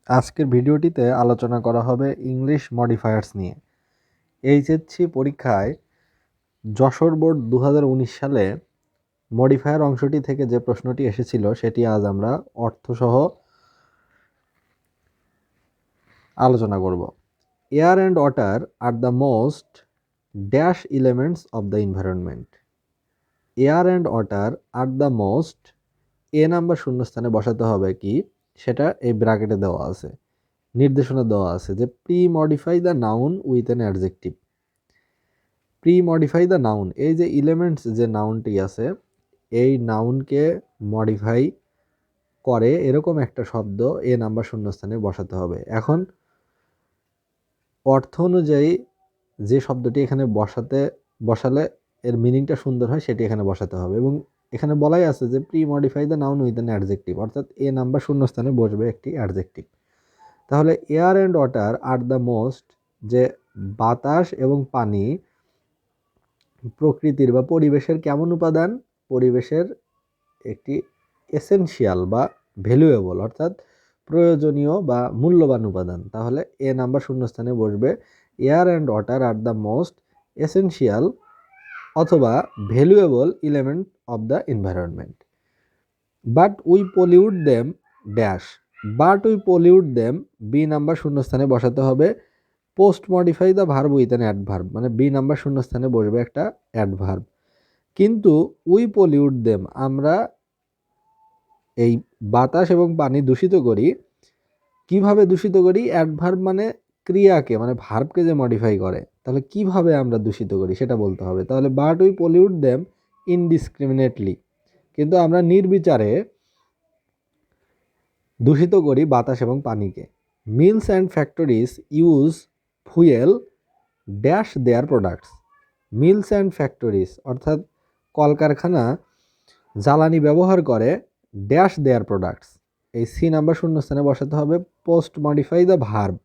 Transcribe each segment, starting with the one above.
আজকের ভিডিওটিতে আলোচনা করা হবে ইংলিশ মডিফায়ার্স নিয়ে। এইচএসসি পরীক্ষায় যশোর বোর্ড 2019 সালে মডিফায়ার অংশটি থেকে যে প্রশ্নটি এসেছিল সেটি আজ আমরা অর্থসহ আলোচনা করব। Air and water are the most dash elements of the environment. Air and water are the most, A number শূন্যস্থানে বসাতে হবে কি সেটা এই ব্র্যাকেটে দেওয়া আছে, নির্দেশনা দেওয়া আছে যে pre modify the noun with an adjective. Pre modify the noun, এই যে এলিমেন্টস যে নাউনটি আছে এই নাউনকে মডিফাই করে এরকম একটা শব্দ এ নাম্বার শূন্যস্থানে বসাতে হবে। এখন অর্থ অনুযায়ী যে শব্দটি এখানে বসালে এর মিনিংটা সুন্দর হয় সেটি এখানে বসাতে হবে, এবং এখানে বলাই আছে যে pre modify the noun with an adjective, অর্থাৎ এ নাম্বার শূন্যস্থানে বসবে একটি অ্যাডজেক্টিভ। তাহলে air and water are the most, যে বাতাস এবং পানি প্রকৃতির বা পরিবেশের কেমন উপাদান, পরিবেশের একটি এসেনশিয়াল বা ভ্যালুয়েবল অর্থাৎ প্রয়োজনীয় বা মূল্যবান উপাদান। তাহলে এ নাম্বার শূন্যস্থানে বসবে air and water are the most essential অথবা valuable element of the environment. But we pollute them dash, but we pollute them, B number শূন্যস্থানে বসাতে হবে post modify the verb with an adverb, মানে B number শূন্যস্থানে বসবে একটা adverb. কিন্তু we pollute them, আমরা এই বাতাস এবং পানি দূষিত করি। কিভাবে দূষিত করি? অ্যাডভার্ব মানে ক্রিয়াকে, মানে ভার্বকে যে মডিফাই করে, তাহলে কিভাবে আমরা দূষিত করি সেটা বলতে হবে। তাহলে but we pollute them indiscriminately, কিন্তু আমরা নির্বিচারে দূষিত করি বাতাস এবং পানিকে। Mills and factories use fuel dash their products. Mills and factories অর্থাৎ কলকারখানা জ্বালানি ব্যবহার করে ড্যাশ দেয়ার প্রোডাক্টস, এই সি নাম্বার শূন্যস্থানে বসাতে হবে post modify the verb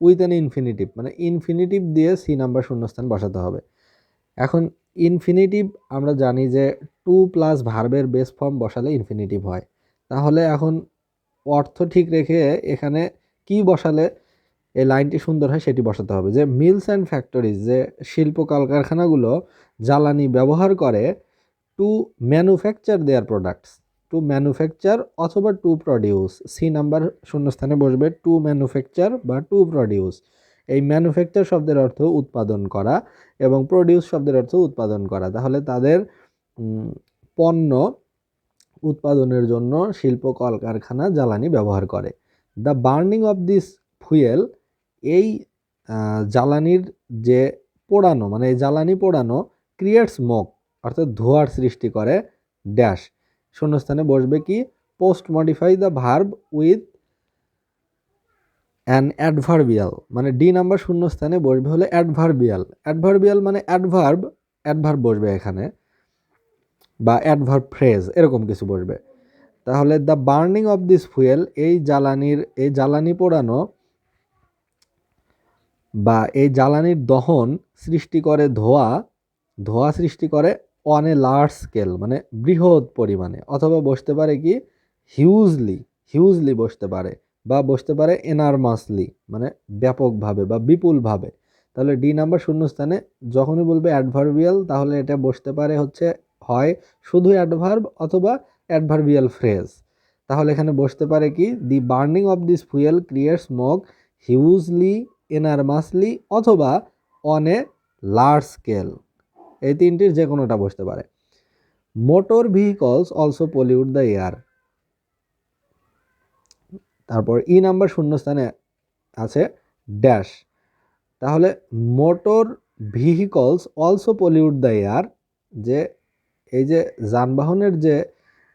with an infinitive, মানে ইনফিনিটিভ দিয়ে সি নাম্বার শূন্যস্থান বসাতে হবে। এখন ইনফিনিটিভ আমরা জানি যে টু প্লাস ভার্বের বেস ফর্ম বসালে ইনফিনিটিভ হয়। তাহলে এখন অর্থ ঠিক রেখে এখানে কি বসালে এই লাইনটি সুন্দর হয় সেটি বসাতে হবে, যে মিলস অ্যান্ড ফ্যাক্টরিজ, যে শিল্প কলকারখানাগুলো জ্বালানি ব্যবহার করে টু ম্যানুফ্যাকচার দেয়ার প্রোডাক্টস, টু ম্যানুফ্যাকচার অথবা টু প্রডিউস, সি নাম্বার শূন্যস্থানে বসবে টু ম্যানুফ্যাকচার বা টু প্রডিউস। এই ম্যানুফ্যাকচার শব্দের অর্থ উৎপাদন করা এবং প্রডিউস শব্দের অর্থ উৎপাদন করা। তাহলে তাদের পণ্য উৎপাদনের জন্য শিল্প কলকারখানা জ্বালানি ব্যবহার করে। The burning of this fuel, এই জ্বালানির যে পোড়ানো, মানে এই জ্বালানি পোড়ানো ক্রিয়েটস স্মোক অর্থাৎ ধোঁয়ার সৃষ্টি করে ড্যাশ, শূন্যস্থানে বসবে কি post modify the verb with an adverbial, মানে ডি নাম্বার শূন্যস্থানে বসবে হলে অ্যাডভার্বিয়াল। অ্যাডভার্বিয়াল মানে অ্যাডভার্ব, অ্যাডভার্ব বসবে এখানে বা অ্যাডভার্ব ফ্রেজ এরকম কিছু বসবে। তাহলে the burning of this fuel, এই জ্বালানি পোড়ানো বা এই জ্বালানির দহন সৃষ্টি করে ধোঁয়া সৃষ্টি করে অন এ লার্জ স্কেল, মানে বৃহৎ পরিমাণে, অথবা বসতে পারে কি হিউজলি বসতে পারে, বা বসতে পারে এনারমাসলি, মানে ব্যাপকভাবে বা বিপুলভাবে। তাহলে ডি নাম্বার শূন্যস্থানে যখনই বলবে অ্যাডভার্বিয়াল তাহলে এটা বসতে পারে হচ্ছে হয় শুধু অ্যাডভার্ব অথবা অ্যাডভার্বিয়াল ফ্রেজ। তাহলে এখানে বসতে পারে কি the burning of this fuel creates smoke hugely, enormously অথবা অন এ লার্জ স্কেল, এই তিনটির যে কোনোটা বসতে পারে। Motor vehicles also pollute the air, তারপর ই নাম্বার শূন্যস্থানে আছে ড্যাশ। তাহলে motor vehicles also pollute the air, যে এই যে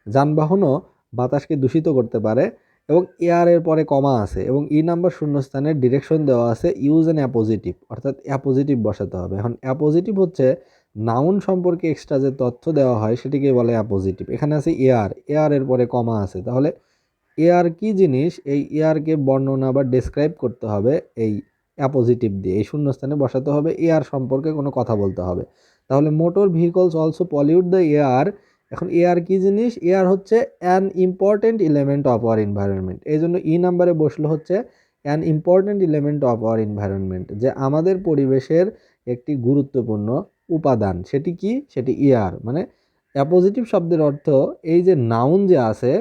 যানবাহনও বাতাসকে দূষিত করতে পারে, এবং এয়ারের পরে কমা আছে এবং ই নাম্বার শূন্যস্থানের ডিরেকশন দেওয়া আছে ইউজ অ্যান অ্যাপোজিটিভ, অর্থাৎ অ্যাপোজিটিভ বসাতে হবে। এখন অ্যাপোজিটিভ হচ্ছে নাউন সম্পর্কে এক্সট্রা যে তথ্য দেওয়া হয় সেটিকে বলে অ্যাপোজিটিভ। এখানে আছে এয়ারের পরে কমা আছে, তাহলে এয়ার কি জিনিস, এই এয়ারকে বর্ণনা বা ডেসক্রাইব করতে হবে এই অ্যাপোজিটিভ দিয়ে, এই শূন্যস্থানে বসাতে হবে, এয়ার সম্পর্কে কোনো কথা বলতে হবে। তাহলে motor vehicles also pollute the air এখন এয়ার কি জিনিস? এয়ার হচ্ছে an important element of our environment. এই জন্য ই নাম্বারে বসলো হচ্ছে an important element of our environment, যে আমাদের পরিবেশের একটি গুরুত্বপূর্ণ উপাদান। সেটি কি? সেটি এয়ার। মানে অ্যাপোজিটিভ শব্দের অর্থ এই যে নাউন যে আছে,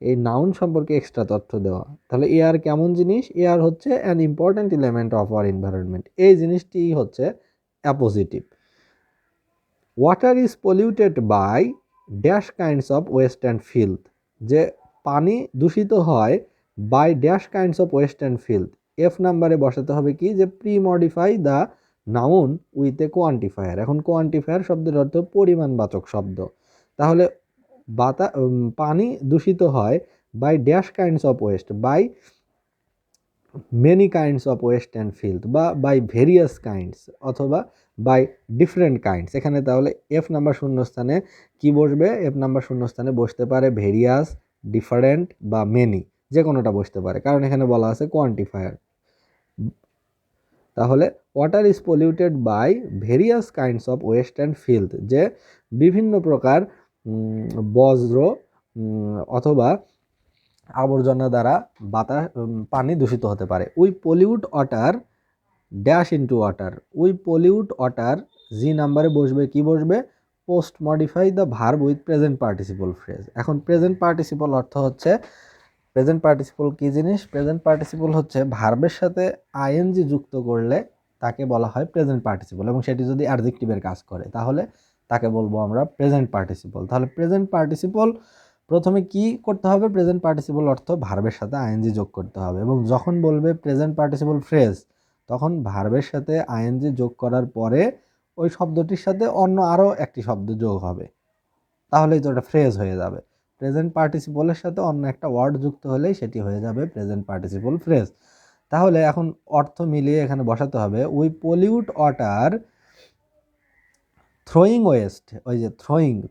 এই নাউন সম্পর্কে এক্সট্রা তথ্য দেওয়া। তাহলে এয়ার কেমন জিনিস? এয়ার হচ্ছে an important element of our environment, এই জিনিসটি হচ্ছে appositive. Water is polluted by dash kinds of waste and filth, যে পানি দূষিত হয় by dash kinds of waste and filth. F নাম্বারে বসাতে হবে কি? যে pre modify the noun with a quantifier. এখন কোয়ান্টিফায়ার শব্দের অর্থ পরিমাণবাচক শব্দ। তাহলে পানি দূষিত হয় by dash kinds of waste, by many kinds of waste and ফিল্থ, বা বাই ভেরিয়াস কাইন্ডস, অথবা বাই ডিফারেন্ট কাইন্ডস। এখানে তাহলে এফ নাম্বার শূন্যস্থানে কি বসবে? এফ নাম্বার শূন্যস্থানে বসতে পারে ভেরিয়াস, ডিফারেন্ট বা মেনি, যে কোনোটা বসতে পারে, কারণ এখানে বলা আছে কোয়ান্টিফায়ার। তাহলে water is polluted by various kinds of waste and filth, যে বিভিন্ন প্রকার বজ্র অথবা আবর্জনা দ্বারা পানি দূষিত হতে পারে। We pollute water dash into water, we pollute water, G নাম্বারে বসবে কি? বসবে post modify the verb with present participle phrase. এখন প্রেজেন্ট পার্টিসিপল অর্থ হচ্ছে, প্রেজেন্ট পার্টিসিপল কি জিনিস? প্রেজেন্ট পার্টিসিপল হচ্ছে ভার্বের সাথে আইএনজি যুক্ত করলে তাকে বলা হয় প্রেজেন্ট পার্টিসিপল, এবং সেটি যদি অ্যাডজেক্টিভের কাজ করে তাহলে তাকে বলবো আমরা প্রেজেন্ট পার্টিসিপল। তাহলে প্রেজেন্ট পার্টিসিপল প্রথমে কি করতে হবে? প্রেজেন্ট পার্টিসিপল অর্থ ভার্বের সাথে আইএনজি যোগ করতে হবে, এবং যখন বলবে প্রেজেন্ট পার্টিসিপল ফ্রেজ, তখন ভার্বের সাথে আইএনজি যোগ করার পরে ওই শব্দটির সাথে অন্য আরও একটি শব্দ যোগ হবে, তাহলেই তো ওটা ফ্রেজ হয়ে যাবে। প্রেজেন্ট পার্টিসিপলের সাথে অন্য একটা ওয়ার্ড যুক্ত হলেই সেটি হয়ে যাবে প্রেজেন্ট পার্টিসিপল ফ্রেজ। তাহলে এখন অর্থ মিলিয়ে এখানে বসাতে হবে we pollute water throwing West. ওই যে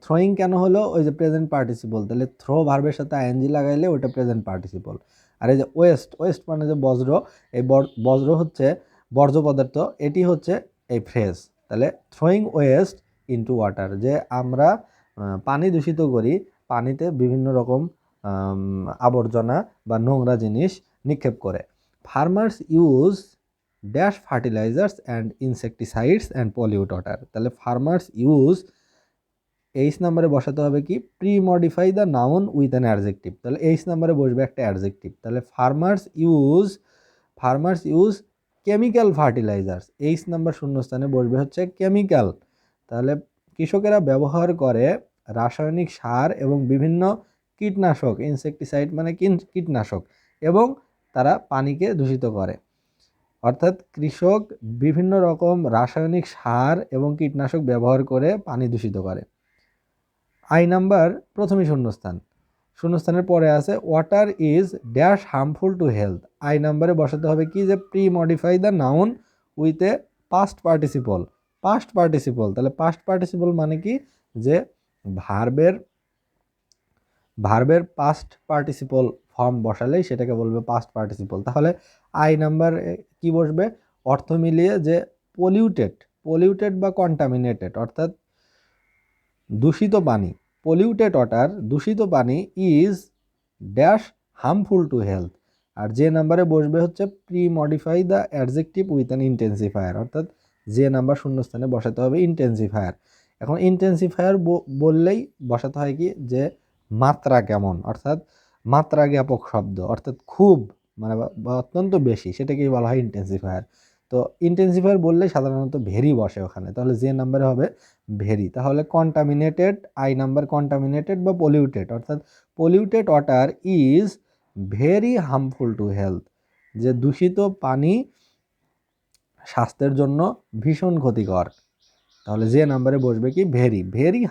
থ্রোয়িং কেন হলো? ওই যে প্রেজেন্ট পার্টিসিপল, তাহলে থ্রো ভার্বের সাথে আইএনজি লাগাইলে ওটা প্রেজেন্ট পার্টিসিপল। আর এই যে ওয়েস্ট মানে যে বজ্র, এই বজ্র হচ্ছে বর্জ্য পদার্থ, এটি হচ্ছে এই ফ্রেজ। তাহলে থ্রোয়িং ওয়েস্ট ইনটু ওয়াটার, যে আমরা পানি দূষিত করি, পানিতে বিভিন্ন রকম আবর্জনা বা নোংরা জিনিস নিক্ষেপ করে। Farmers use dash fertilizers and insecticides and pollute water. তাহলে ফার্মার্স ইউজ, এইচ নাম্বারে বসাতে হবে কি? Pre modify the noun with an adjective. তাহলে এইচ নাম্বারে বসবে একটা অ্যাডজেক্টিভ। তাহলে farmers use chemical fertilizers, H number শূন্যস্থানে বসবে হচ্ছে কেমিক্যাল। তাহলে কৃষকেরা ব্যবহার করে রাসায়নিক সার এবং বিভিন্ন কীটনাশক, ইনসেকটিসাইড মানে কীটনাশক, এবং তারা পানিকে দূষিত করে। অর্থাৎ কৃষক বিভিন্ন রকম রাসায়নিক সার এবং কীটনাশক ব্যবহার করে পানি দূষিত করে। আই নাম্বার প্রথমে শূন্যস্থানের পরে আছে water is dash harmful to health. I নাম্বারে বসাতে হবে কি? যে pre modify the noun with A past participle. তাহলে পাস্ট পার্টিসিপল মানে কি? যে ভার্বের পাস্ট পার্টিসিপল ফর্ম বসালেই সেটাকে বলবে পাস্ট পার্টিসিপল। তাহলে আই নাম্বার কি বসবে? অর্থ মিলিয়ে যে পলিউটেড বা কন্টামিনেটেড, অর্থাৎ দূষিত পানি, পলিউটেড ওয়াটার দূষিত পানি is dash harmful to health. আর যে নাম্বারে বসবে হচ্ছে pre modify the adjective with an intensifier, অর্থাৎ যে নাম্বার শূন্যস্থানে বসাতে হবে ইন্টেন্সিফায়ার। এখন ইন্টেন্সিফায়ার বললেই বসাতে হয় কি? যে মাত্রা কেমন, অর্থাৎ মাত্রা জ্ঞাপক শব্দ, অর্থাৎ খুব মানে বা অত্যন্ত বেশি, সেটাকেই বলা হয় ইন্টেন্সিফায়ার। তো ইন্টেন্সিফায়ার বললে সাধারণত ভেরি বসে ওখানে, তাহলে যে নাম্বারে হবে ভেরি। তাহলে কন্টামিনেটেড, আই নাম্বার কন্টামিনেটেড বা পলিউটেড, অর্থাৎ polluted water is very harmful to health, যে দূষিত পানি স্বাস্থ্যের জন্য ভীষণ ক্ষতিকর। তাহলে যে নাম্বারে বসবে কি? ভেরি